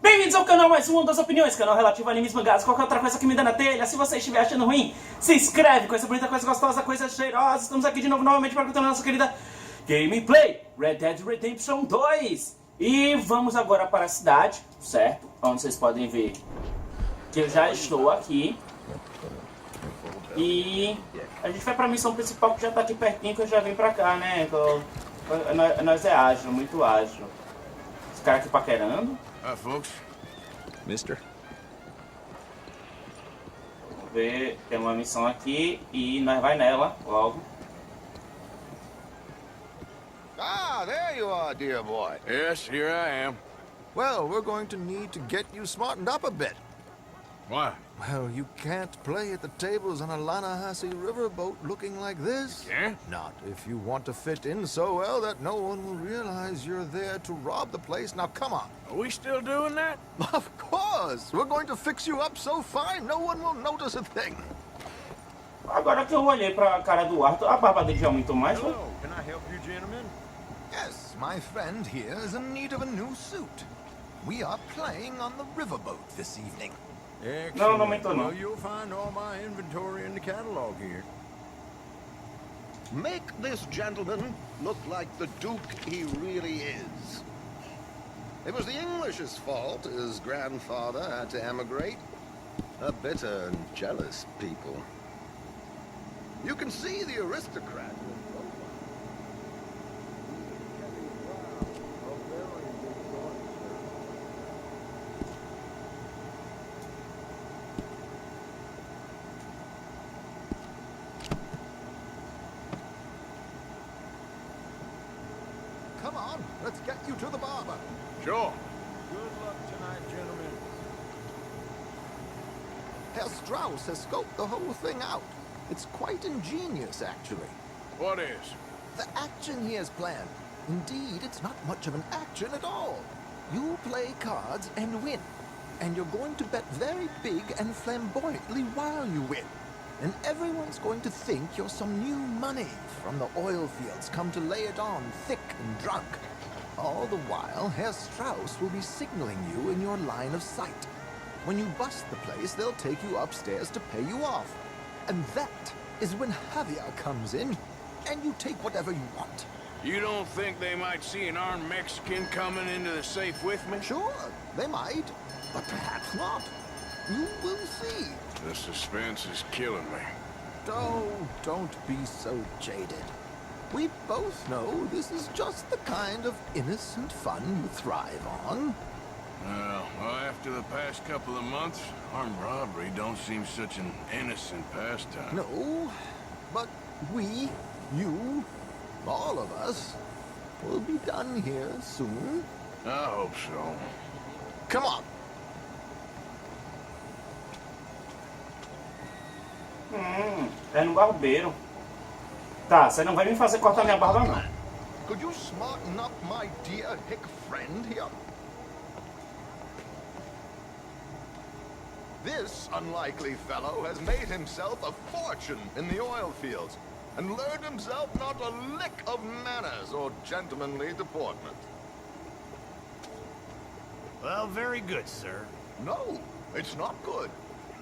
Bem-vindos ao canal mais um das opiniões, canal relativo a animes, mangas, qualquer outra coisa que me dá na telha. Se você estiver achando ruim, se inscreve, coisa bonita, coisa gostosa, coisa cheirosa. Estamos aqui de novo, novamente, para contar a nossa querida gameplay, Red Dead Redemption 2. E vamos agora para a cidade, certo? Onde vocês podem ver que eu já estou aqui. E a gente vai para a missão principal, que já está aqui pertinho, que eu já vim para cá, né? Nós é ágil, muito ágil. Esse cara aqui paquerando. Hi, folks. Mister. Vamos ver, tem uma missão aqui e nós vai nela logo. Ah, there you are, dear boy. Yes, here I am. Well, we're going to need to get you smartened up a bit. Why? Well, you can't play at the tables on a Lanahasi riverboat looking like this. Can't? Not if you want to fit in so well that no one will realize you're there to rob the place. Now, come on. Are we still doing that? Of course. We're going to fix you up so fine, no one will notice a thing. Agora que eu olhei pra cara do Arthur, a barba dele já aumentou mais, né? Hello, can I help you, gentlemen? Yes, my friend here is in need of a new suit. We are playing on the riverboat this evening. Não, não aumentou não. Well, you'll find all my inventory in the catalog here. Make this gentleman look like the Duke he really is. It was the English's fault his grandfather had to emigrate. A bitter and jealous people. You can see the aristocrat. Come on, let's get you to the barber. Sure. Good luck tonight, gentlemen. Herr Strauss has scoped the whole thing out. It's quite ingenious, actually. What is? The action he has planned. Indeed, it's not much of an action at all. You play cards and win. And you're going to bet very big and flamboyantly while you win. And everyone's going to think you're some new money from the oil fields come to lay it on thick and drunk. All the while, Herr Strauss will be signaling you in your line of sight. When you bust the place, they'll take you upstairs to pay you off. And that is when Javier comes in, and you take whatever you want. You don't think they might see an armed Mexican coming into the safe with me? Sure, they might, but perhaps not. You will see. The suspense is killing me. Oh, don't be so jaded. We both know this is just the kind of innocent fun you thrive on. Well, after the past couple of months, armed robbery don't seem such an innocent pastime. No, but we, you, all of us, will be done here soon. I hope so. Come on. É no barbeiro. Tá, você não vai me fazer cortar minha barba não. Could you smarten up my dear hick friend here? This unlikely fellow has made himself a fortune in the oil fields and learned himself not a lick of manners or gentlemanly deportment. Well, very good, sir. No, it's not good.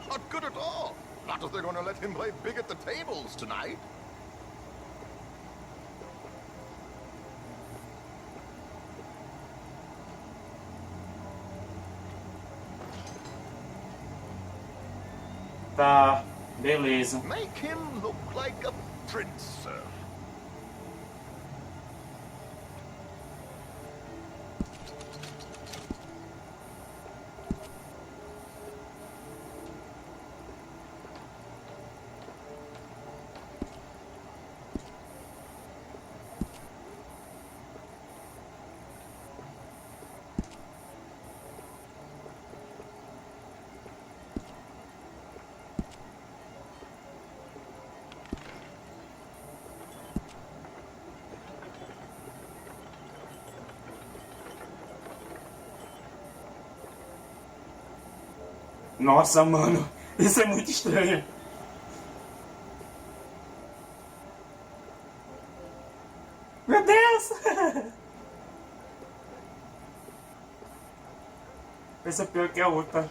Not good at all. Not if they're going to let him play big at the tables tonight. Tá, beleza. Make him look like a prince, sir. Nossa, mano, isso é muito estranho. Meu Deus! Essa é pior que a outra.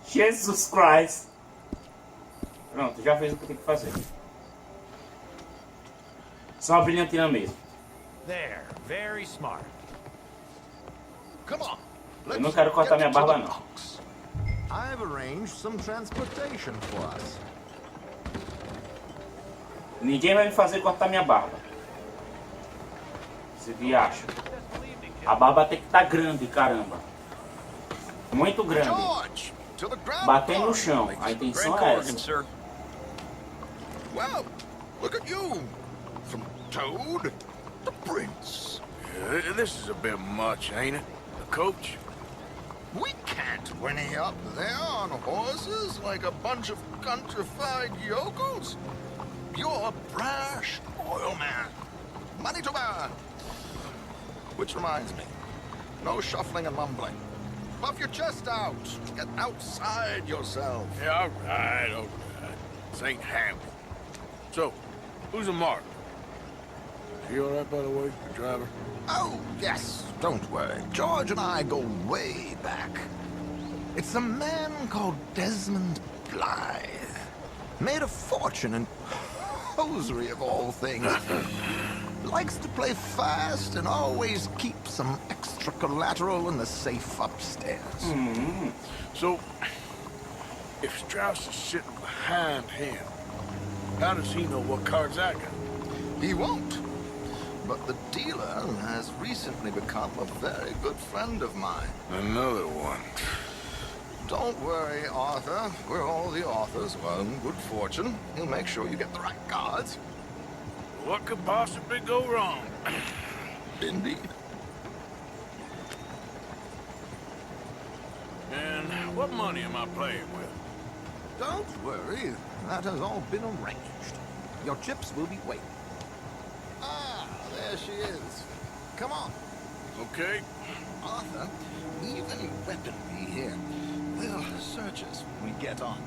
Jesus Christ. Pronto, já fez o que eu tenho que fazer. Só uma brilhantina mesmo. There, very smart. Come on. Eu não quero cortar minha barba, não. I've arranged some transportation for us. Ninguém vai me fazer cortar minha barba. Esse viacho. A barba tem que estar grande, caramba. Muito grande. George, to the ground Bater no floor. chão. A intenção é essa. sir. Well, look at you. From Toad to Prince. This is a bit much, ain't it? The coach? We can't whinny up there on horses like a bunch of countrified yokels. You're a brash oil man. Money to burn. Which reminds me, no shuffling and mumbling. Puff your chest out. Get outside yourself. Yeah, all right. This ain't Hamlet. So, who's a mark? Is he all right, by the way, the driver? Oh, yes, don't worry. George and I go way back. It's a man called Desmond Blythe. Made a fortune in hosiery of all things. Likes to play fast and always keep some extra collateral in the safe upstairs. So, if Strauss is sitting behind him, how does he know what cards I got? He won't. But the dealer has recently become a very good friend of mine. Another one. Don't worry, Arthur. We're all the authors of our own good fortune. He'll make sure you get the right cards. What could possibly go wrong? Indeed. And what money am I playing with? Don't worry. That has all been arranged. Your chips will be waiting. Ah, there she is. Come on. Okay. Arthur, leave any weaponry here. They'll search us when we get on.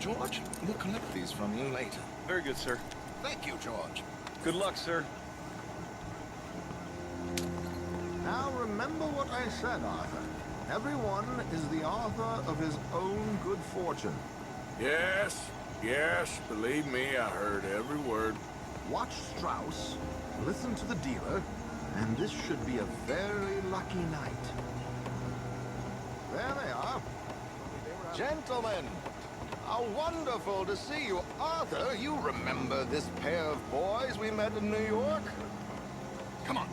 George, we'll collect these from you later. Very good, sir. Thank you, George. Good luck, sir. Now remember what I said, Arthur. Everyone is the author of his own good fortune. Yes, believe me, I heard every word. Watch Strauss, listen to the dealer, and this should be a very lucky night. There they are. Gentlemen, how wonderful to see you. Arthur, you remember this pair of boys we met in New York? Come on.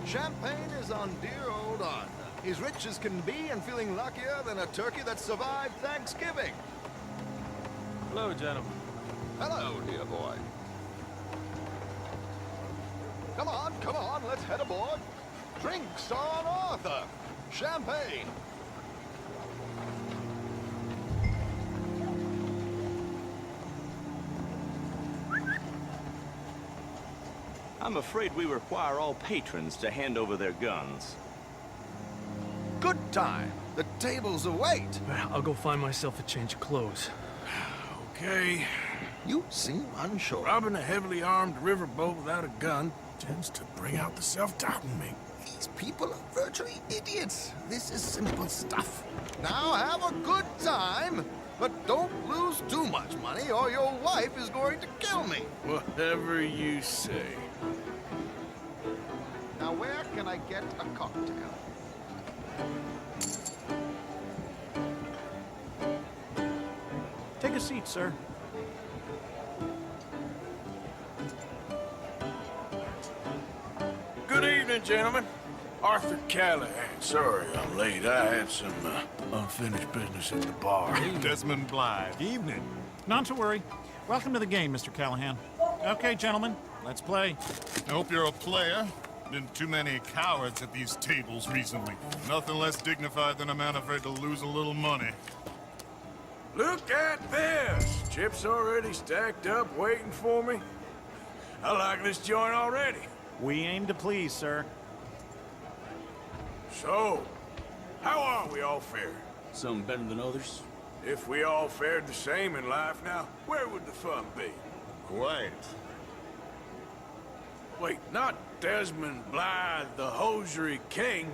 Champagne is on dear old Arthur. He's rich as can be and feeling luckier than a turkey that survived Thanksgiving. Hello, gentlemen. Hello, dear boy. Come on, let's head aboard. Drinks on Arthur. Champagne. I'm afraid we require all patrons to hand over their guns. Good time. The tables await. I'll go find myself a change of clothes. Okay. You seem unsure. Robbing a heavily armed riverboat without a gun tends to bring out the self-doubt in me. These people are virtually idiots. This is simple stuff. Now have a good time, but don't lose too much money or your wife is going to kill me. Whatever you say. Now where can I get a cocktail? Take a seat, sir. Good evening, gentlemen. Arthur Callahan. Sorry I'm late. I had some unfinished business at the bar. Desmond Blythe. Evening. Not to worry. Welcome to the game, Mr. Callahan. Okay, gentlemen, let's play. I hope you're a player. Been too many cowards at these tables recently. Nothing less dignified than a man afraid to lose a little money. Look at this! Chips already stacked up, waiting for me. I like this joint already. We aim to please, sir. So, how are we all fared? Some better than others. If we all fared the same in life now, where would the fun be? Quite. Wait, not Desmond Blythe, the hosiery king.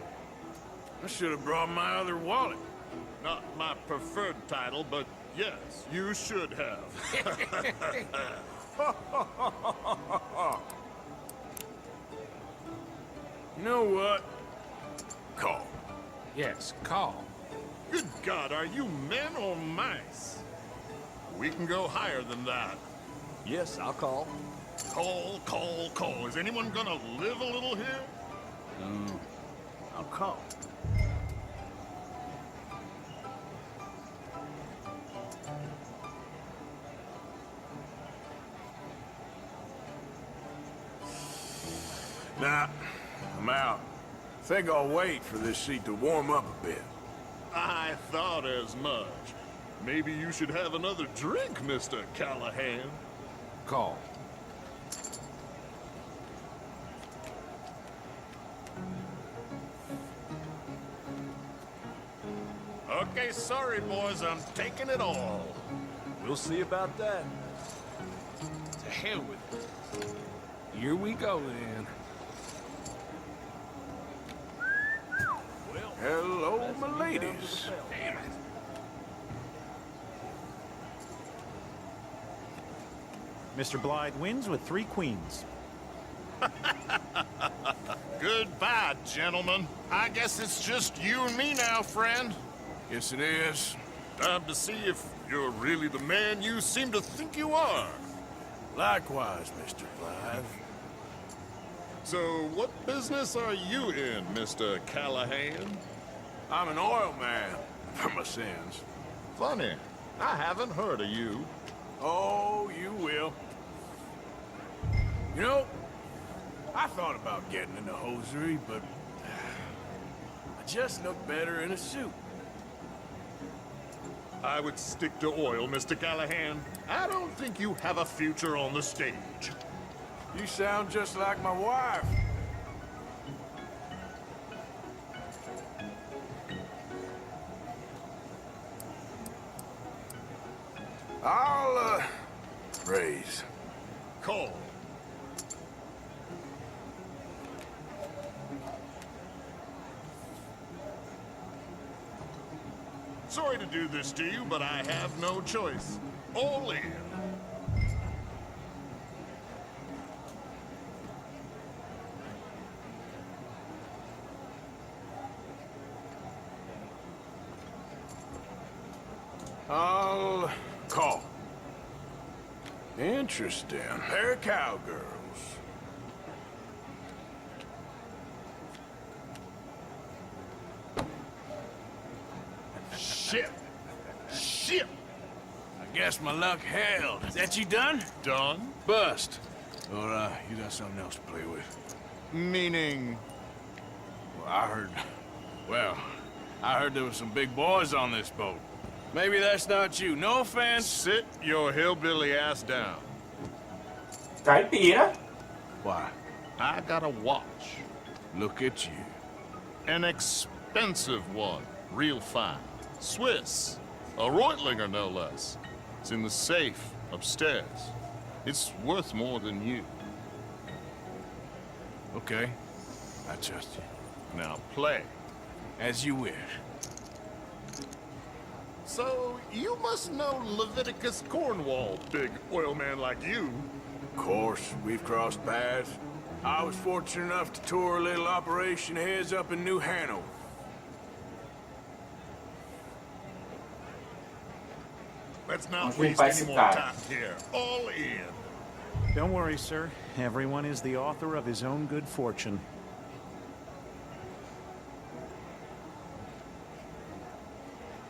I should have brought my other wallet. Not my preferred title, but yes, you should have. You know what? Call. Yes, call. Good God, are you men or mice? We can go higher than that. Yes, I'll call. Call, call, call. Is anyone gonna live a little here? I'll call. Nah, I'm out. Think I'll wait for this seat to warm up a bit. I thought as much. Maybe you should have another drink, Mr. Callahan. Call. Okay, sorry, boys, I'm taking it all. We'll see about that. To hell with it. Here we go, then. Hello, my ladies. Damn it. Mr. Blythe wins with 3 queens. Goodbye, gentlemen. I guess it's just you and me now, friend. Yes, it is. Time to see if you're really the man you seem to think you are. Likewise, Mr. Blythe. So, what business are you in, Mr. Callahan? I'm an oil man, for my sins. Funny, I haven't heard of you. Oh, you will. You know, I thought about getting into hosiery, but I just look better in a suit. I would stick to oil, Mr. Callahan. I don't think you have a future on the stage. You sound just like my wife. I'll, raise. Call. Sorry to do this to you, but I have no choice. All in. I'll call. Interesting. Pair of cowgirls. Shit. Shit. I guess my luck held. Is that you done? Done? Bust. Or, you got something else to play with? Meaning... Well, I heard there was some big boys on this boat. Maybe that's not you. No offense. Sit your hillbilly ass down. Caipira. Why? I got a watch. Look at you. An expensive one. Real fine. Swiss. A Reutlinger, no less. It's in the safe upstairs. It's worth more than you. Okay. I trust you. Now play. As you wish. So, you must know Leviticus Cornwall, big oil man like you. Of course, we've crossed paths. I was fortunate enough to tour a little operation of his up in New Hanover. Let's not Vamos waste limpar any esse more cara. time here. All in. Don't worry, sir. Everyone is the author of his own good fortune.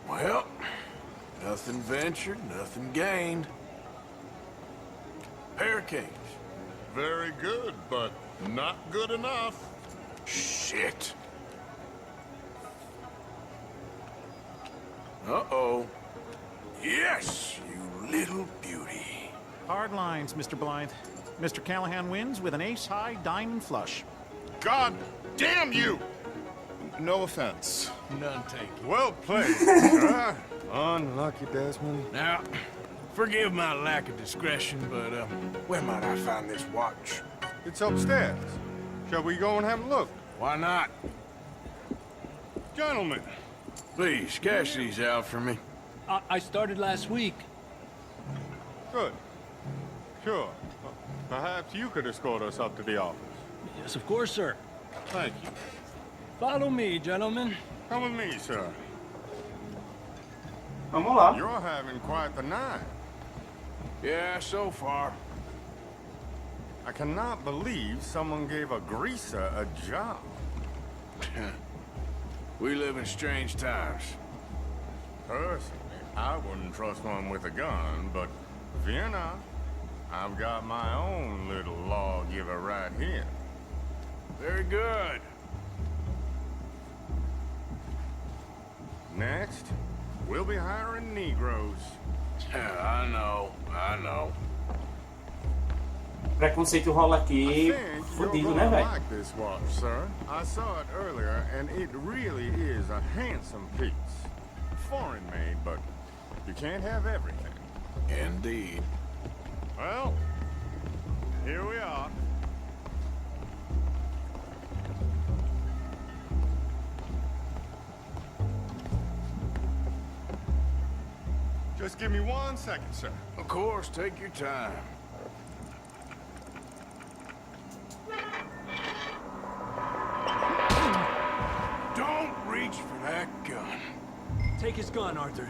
Well, nothing ventured, nothing gained. Pair of kings. Very good, but not good enough. Shit. Uh-oh. Yes, you little beauty. Hard lines, Mr. Blythe. Mr. Callahan wins with an ace-high diamond flush. God damn you! No offense. None taken. Well played. Unlucky, Desmond. Now, forgive my lack of discretion, but, where might I find this watch? It's upstairs. Shall we go and have a look? Why not? Gentlemen. Please, cash these out for me. I started last week. Good. Sure. Perhaps you could escort us up to the office. Yes, of course, sir. Thank you. Follow me, gentlemen. Come with me, sir. Vamos lá. You're having quite the night. Yeah, so far. I cannot believe someone gave a greaser a job. We live in strange times. Personally, I wouldn't trust one with a gun, but fear not. I've got my own little lawgiver right here. Very good. Next, we'll be hiring Negroes. I know. Preconceito rola I aqui. think you're Fudido, gonna né, velho? like this watch, sir. I saw it earlier, and it really is a handsome piece. Foreign made, but you can't have everything. Indeed. Well, here we are. Just give me 1 second, sir. Of course, take your time. Don't reach for that gun. Take his gun, Arthur.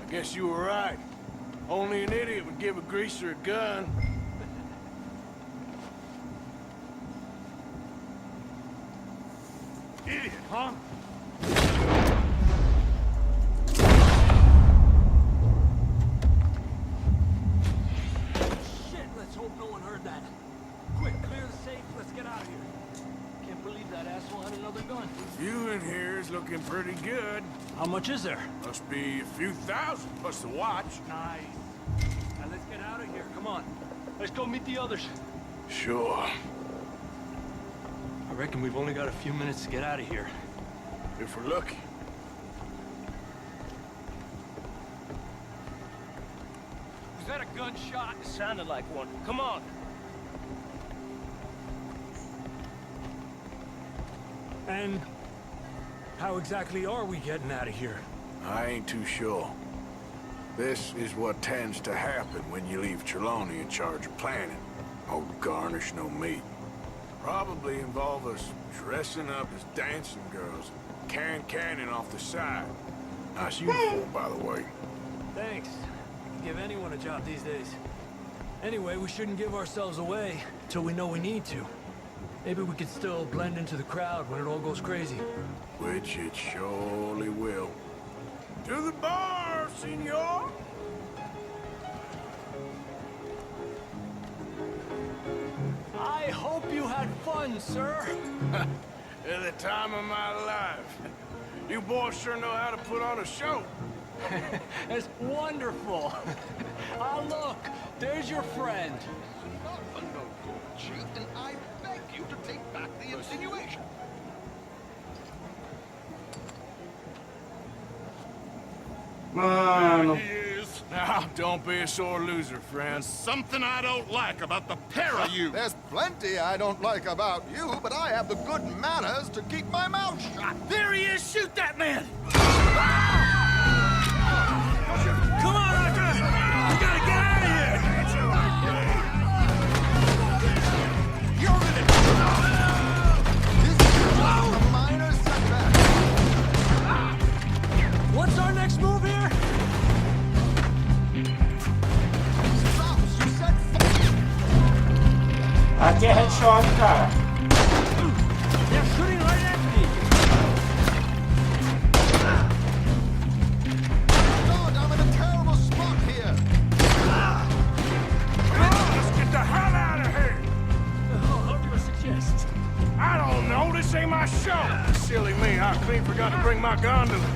I guess you were right. Only an idiot would give a greaser a gun. Idiot, huh? Shit, let's hope no one heard that. Quick, clear the safe, let's get out of here. Can't believe that asshole had another gun. You in here is looking pretty good. How much is there? Must be a few thousand plus the watch. Nice. Now let's get out of here, come on. Let's go meet the others. Sure. I reckon we've only got a few minutes to get out of here. If we're lucky. Was that a gunshot? It sounded like one. Come on. And how exactly are we getting out of here? I ain't too sure. This is what tends to happen when you leave Trelawney in charge of planning. Oh, garnish no meat. Probably involve us dressing up as dancing girls, carrying cannon off the side. Nice uniform, by the way. Thanks. Give anyone a job these days. Anyway, we shouldn't give ourselves away till we know we need to. Maybe we could still blend into the crowd when it all goes crazy. Which it surely will. To the bar, senor! I hope you had fun, sir. At the time of my life. You boys sure know how to put on a show. That's wonderful. Ah, look, there's your friend. Not a no-good cheat, and I beg you to take back the insinuation. Mano. He is. Now, don't be a sore loser, friend. Something I don't like about the pair of you. There's plenty I don't like about you, but I have the good manners to keep my mouth shut. There he is! Shoot that man! Come on, Arthur! We gotta get out of here! You're in it! This is just a minor setback. What's our next move here? Stops, you said Aqui é headshot, cara. They're shooting right at me! God, I'm in a terrible spot here. Let's get the hell out of here! What do you suggest? I don't know, this ain't my show. Silly me, I clean forgot to bring my gun to the...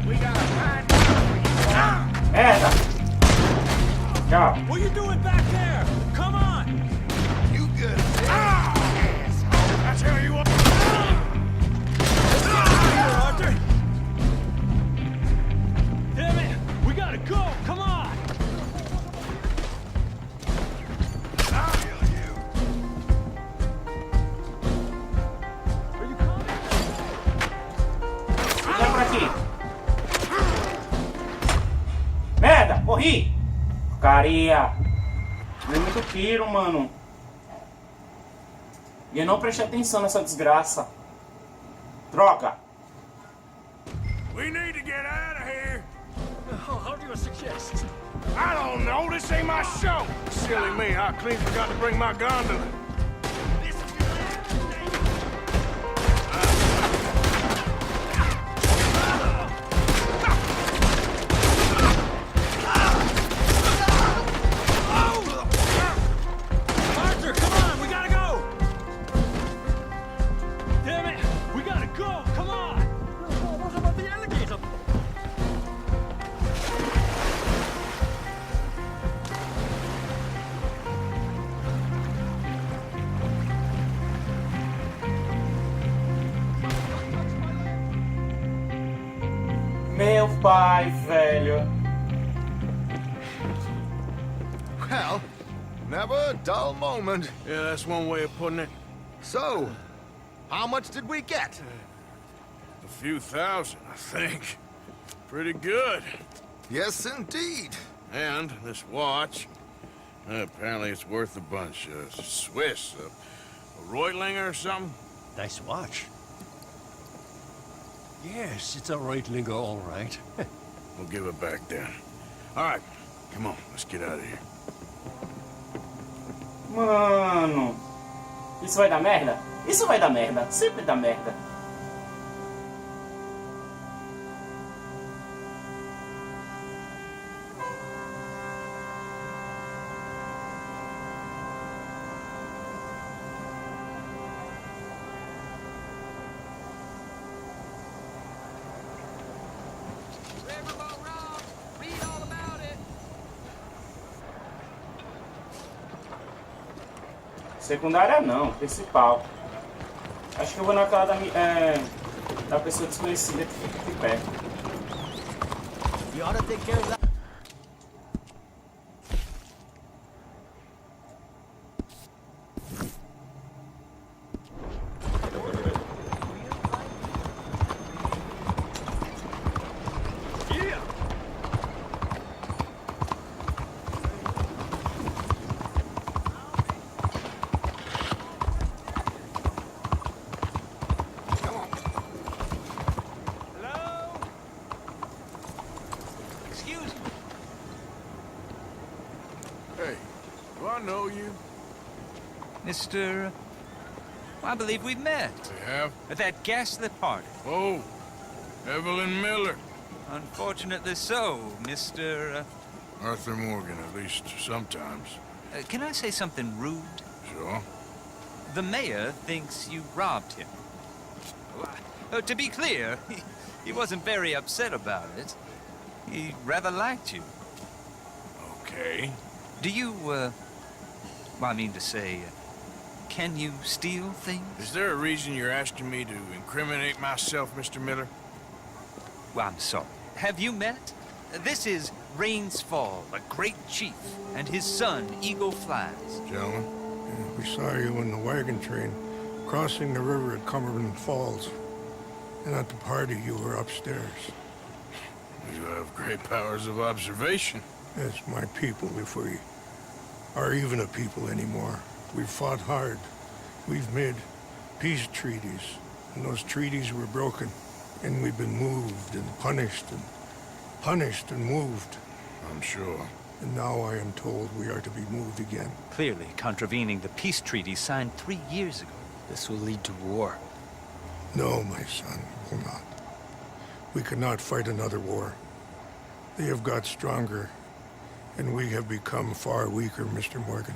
We gotta hide aqui. Merda, morri. Porcaria. Deu muito tiro, mano. E eu não prestei atenção nessa desgraça. Droga. We need to get out of here. How do you suggest? I don't know. This ain't my show. Silly me. I clean forgot to bring my gondola. Arthur, come on, we gotta go! Damn it, we gotta go, come on! What about the alligator? Meu pai, velho. Well, never a dull moment. Yeah, that's one way of putting it. So, how much did we get? A few thousand, I think. Pretty good. Yes, indeed. And this watch, apparently it's worth a bunch. Swiss, a Reutlinger or something? Nice watch. Yes, it's a Reutlinger, all right. We'll give it back then. All right, come on, let's get out of here. Mano. Isso vai dar merda? Isso vai dar merda. Sempre dá merda. Secundária não, principal. Acho que eu vou naquela da pessoa desconhecida que fica aqui perto. You ought to take care of that. Hey, do I know you? Mr. I believe we've met. We have? At that ghastly party. Oh, Evelyn Miller. Unfortunately so, Mr. Arthur Morgan, at least sometimes. Can I say something rude? Sure. The mayor thinks you robbed him. To be clear, he wasn't very upset about it. He rather liked you. Okay. Do you, well, I mean to say, can you steal things? Is there a reason you're asking me to incriminate myself, Mr. Miller? Well, I'm sorry. Have you met? This is Rains Fall, a great chief, and his son, Eagle Flies. Gentlemen? We saw you in the wagon train crossing the river at Cumberland Falls. And at the party, you were upstairs. You have great powers of observation. Yes, my people, if we are even a people anymore. We've fought hard. We've made peace treaties. And those treaties were broken. And we've been moved and punished and moved. I'm sure. And now I am told we are to be moved again. Clearly contravening the peace treaty signed 3 years ago. This will lead to war. No, my son, it will not. We cannot fight another war. They have got stronger, and we have become far weaker, Mr. Morgan.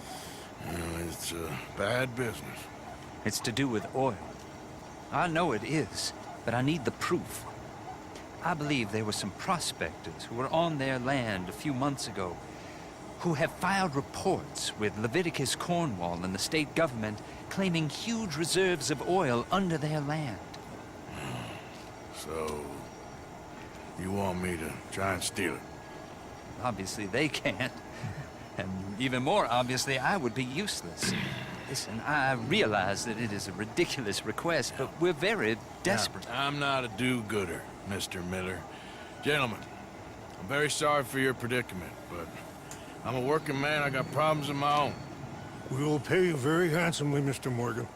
Well, it's bad business. It's to do with oil. I know it is, but I need the proof. I believe there were some prospectors who were on their land a few months ago who have filed reports with Leviticus Cornwall and the state government claiming huge reserves of oil under their land. So, you want me to try and steal it? Obviously they can't. And even more obviously, I would be useless. Listen, I realize that it is a ridiculous request, but we're very desperate. Now, I'm not a do-gooder, Mr. Miller. Gentlemen, I'm very sorry for your predicament, but I'm a working man. I got problems of my own. We will pay you very handsomely, Mr. Morgan.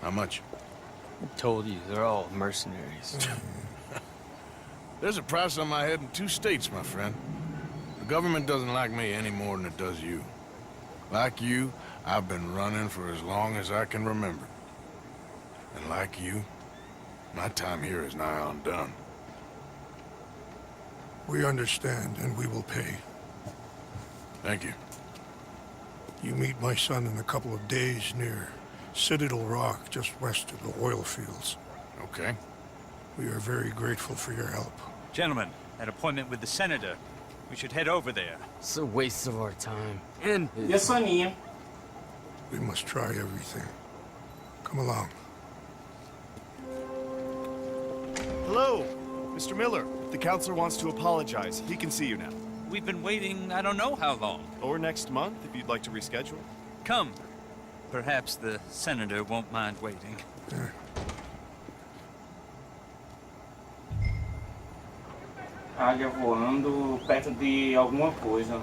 How much? I told you, they're all mercenaries. There's a price on my head in 2 states, my friend. The government doesn't like me any more than it does you. Like you, I've been running for as long as I can remember. And like you, my time here is nigh undone. We understand, and we will pay. Thank you. You meet my son in a couple of days near Citadel Rock, just west of the oil fields. Okay. We are very grateful for your help. Gentlemen, an appointment with the senator. We should head over there. It's a waste of our time. And E a Soninha. We must try everything. Come along. Hello, Mr. Miller. The counselor wants to apologize. He can see you now. We've been waiting I don't know how long. Or next month, if you'd like to reschedule. Come. Perhaps the senator won't mind waiting. Águia voando perto de alguma coisa.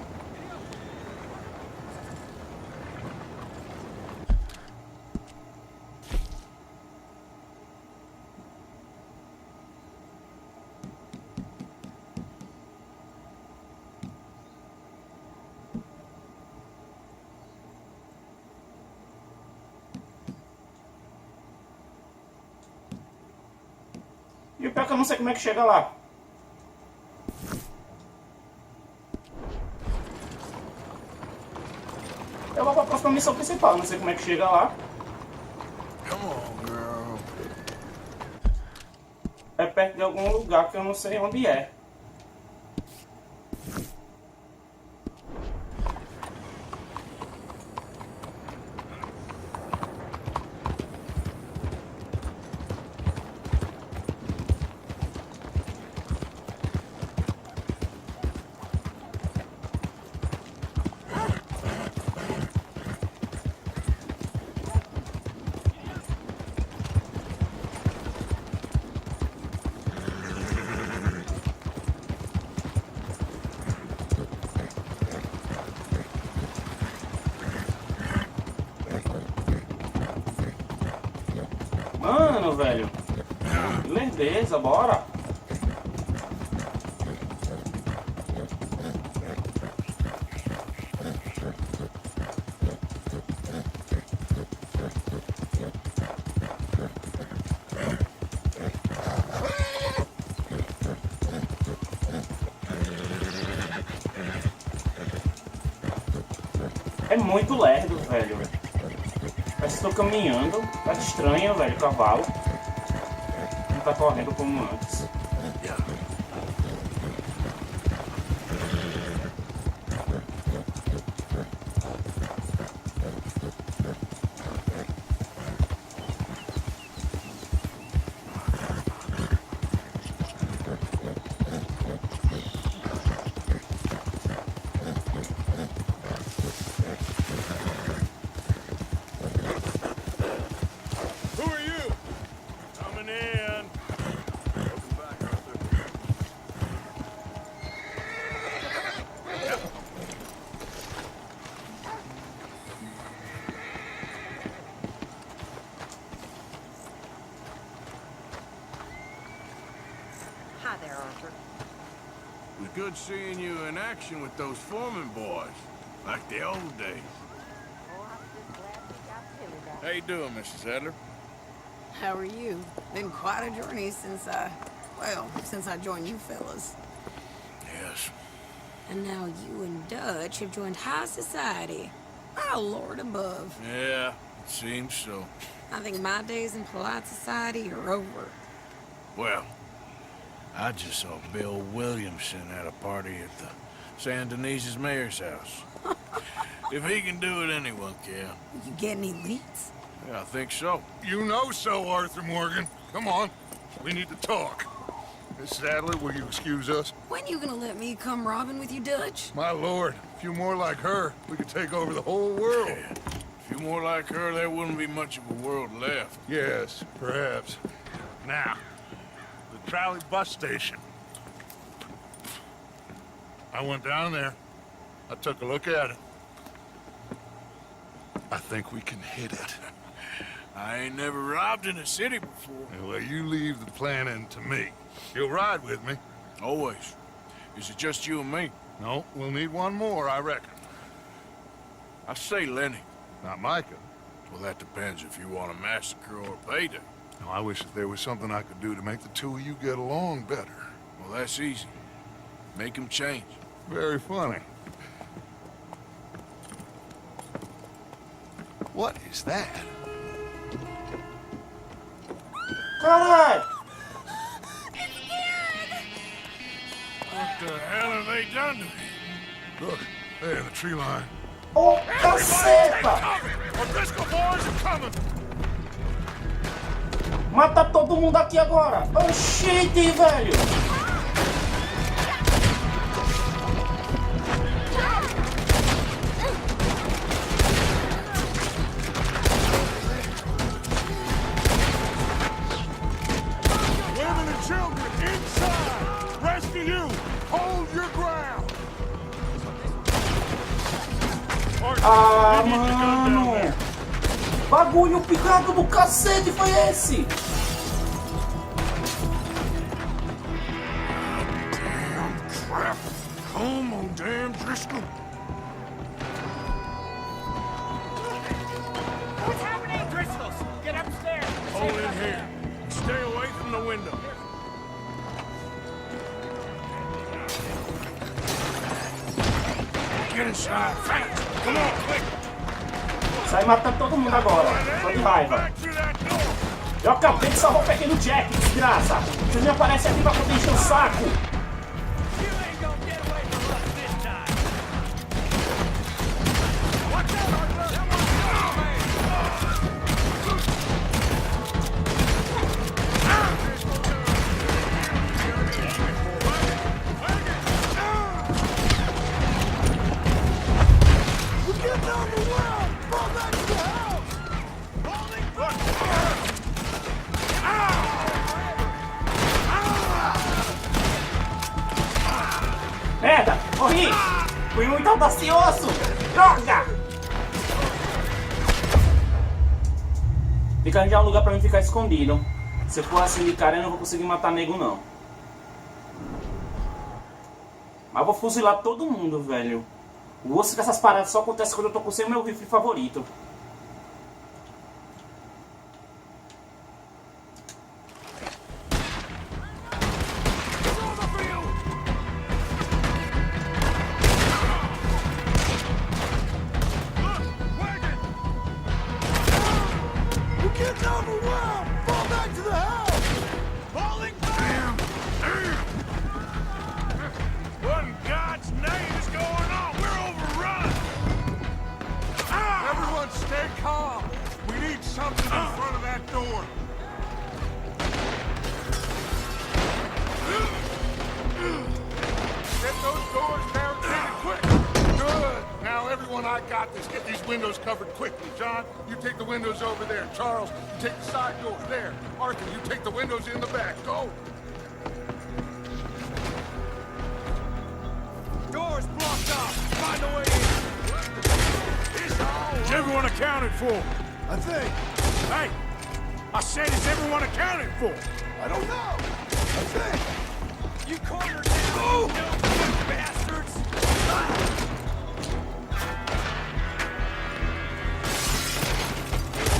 E o pior é que eu não sei como é que chega lá. Eu vou pra próxima missão principal, não sei como é que chega lá. Come on, girl. É perto de algum lugar que eu não sei onde é. Mano, velho. Lerdeza, bora. É muito lerdo, velho. Parece que estou caminhando. Tá estranho, velho, o cavalo. Não tá correndo como antes. Hi there, Arthur. It was good seeing you in action with those foreman boys, like the old days. Oh, I'm just glad we got Tilly back. How you doing, Mrs. Adler? How are you? Been quite a journey since I joined you fellas. Yes. And now you and Dutch have joined high society. Oh, Lord above. Yeah, it seems so. I think my days in polite society are over. Well, I just saw Bill Williamson at a party at the San Denise's mayor's house. If he can do it, anyone can. You get any leads? Yeah, I think so. You know so, Arthur Morgan. Come on. We need to talk. Mrs. Adler, will you excuse us? When you gonna let me come robbing with you, Dutch? My lord, few more like her, we could take over the whole world. Yeah. A few more like her, there wouldn't be much of a world left. Yes, perhaps. Now, the trolley bus station. I went down there. I took a look at it. I think we can hit it. I ain't never robbed in a city before. Well, you leave the planning to me. You'll ride with me? Always. Is it just you and me? No, we'll need one more, I reckon. I say Lenny. Not Micah. Well, that depends if you want a massacre or a payday. No, I wish that there was something I could do to make the two of you get along better. Well, that's easy. Make him change. Very funny. What is that? Caralho! What the hell have they done to me? Look, there, the tree line. Oh, caceta! O'Driscoll boys are coming! Mata todo mundo aqui agora! Oxente, velho! Women and children inside! Rest of you, hold your ground! Ah, mano! Bagulho picado do cacete foi esse! Damn crap! Come on, damn Driscoll! What's happening? Driscolls, get upstairs. Hold in here. Stay away from the window. Get inside, fast! Come on, quick! Sai matando todo mundo agora, tô de raiva. Eu acabei de salvar o pequeno Jack, desgraça! Você me aparece aqui pra poder encher o saco! Merda! Morri! Fui muito audacioso! Droga! Tem que arranjar um lugar pra mim ficar escondido. Se eu for assim de cara, eu não vou conseguir matar nego, não. Mas eu vou fuzilar todo mundo, velho. O osso com essas paradas só acontece quando eu tô com o meu rifle favorito. What in God's name is going on? We're overrun! Everyone stay calm. We need something in front of that door. Get those doors barricaded quick. Good. Now, everyone, I got this. Get these windows covered quickly. John, you take the windows over there. Charles, you take the side doors there. Arthur, you take the windows in the back. Go. Doors blocked off. Find a way in. Is everyone accounted for? I think. Hey, I said, is everyone accounted for? I don't know. I think. You cornered him, you bastards!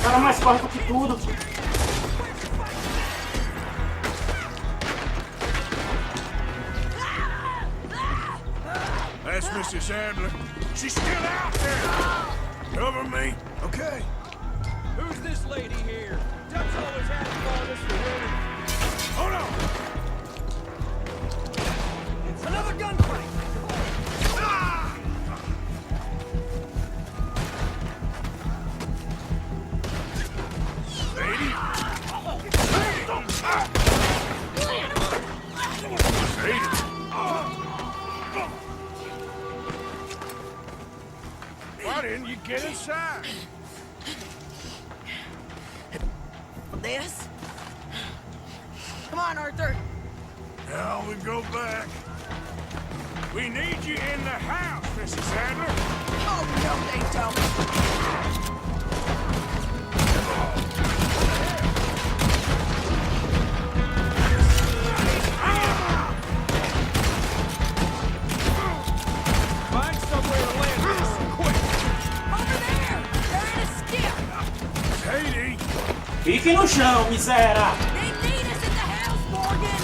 Cara mais forte que tudo. That's Mrs. Adler. She's still out there. Cover me. Okay. Who's this lady here? Dutch always had called us for women. Hold on. It's another gunfight. Lady. Lady. Get inside. This? Come on, Arthur. Now we go back. We need you in the house, Mrs. Adler. Oh, no, they don't. Find somewhere to land this, quick! Over there! They're in a skiff! Katie! Fique no chão, miséria! They need us in the house, Morgan!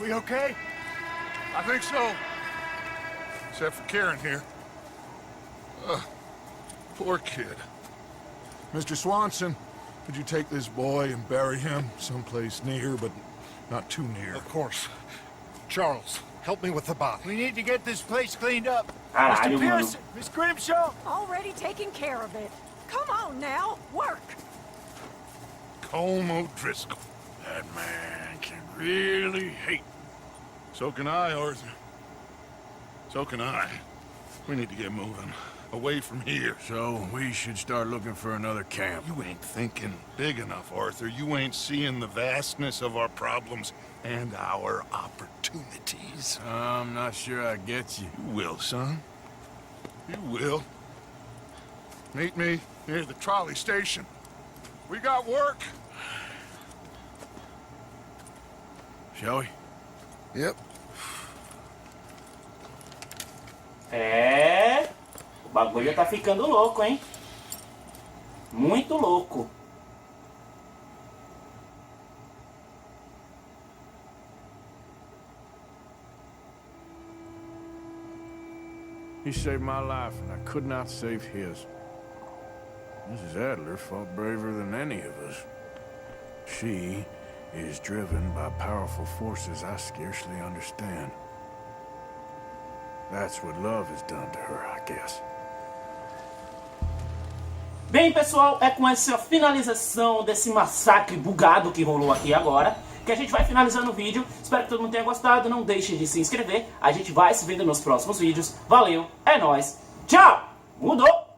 We okay? I think so. Except for Karen here. Poor kid. Mr. Swanson, could you take this boy and bury him someplace near, but not too near? Of course. Charles, help me with the body. We need to get this place cleaned up. Caralho, Mr. mano. Pearson, Miss Grimshaw. Already taking care of it. Come on now, work. Colm O'Driscoll. That man can really hate. So can I, Arthur. So can I. We need to get moving. Away from here. So we should start looking for another camp. You ain't thinking big enough, Arthur. You ain't seeing the vastness of our problems and our opportunities. I'm not sure I get you. You will, son. You will. Meet me near the trolley station. We got work. Shall we? Yep. É... O bagulho tá ficando louco, hein? Muito louco. He saved my life, and I could not save his. Mrs. Adler fought braver than any of us. She is driven by powerful forces I scarcely understand. That's what love has done to her, I guess. Bem, pessoal, é com essa finalização desse massacre bugado que rolou aqui agora que a gente vai finalizando o vídeo. Espero que todo mundo tenha gostado. Não deixe de se inscrever. A gente vai se vendo nos próximos vídeos. Valeu, é nóis. Tchau! Mudou!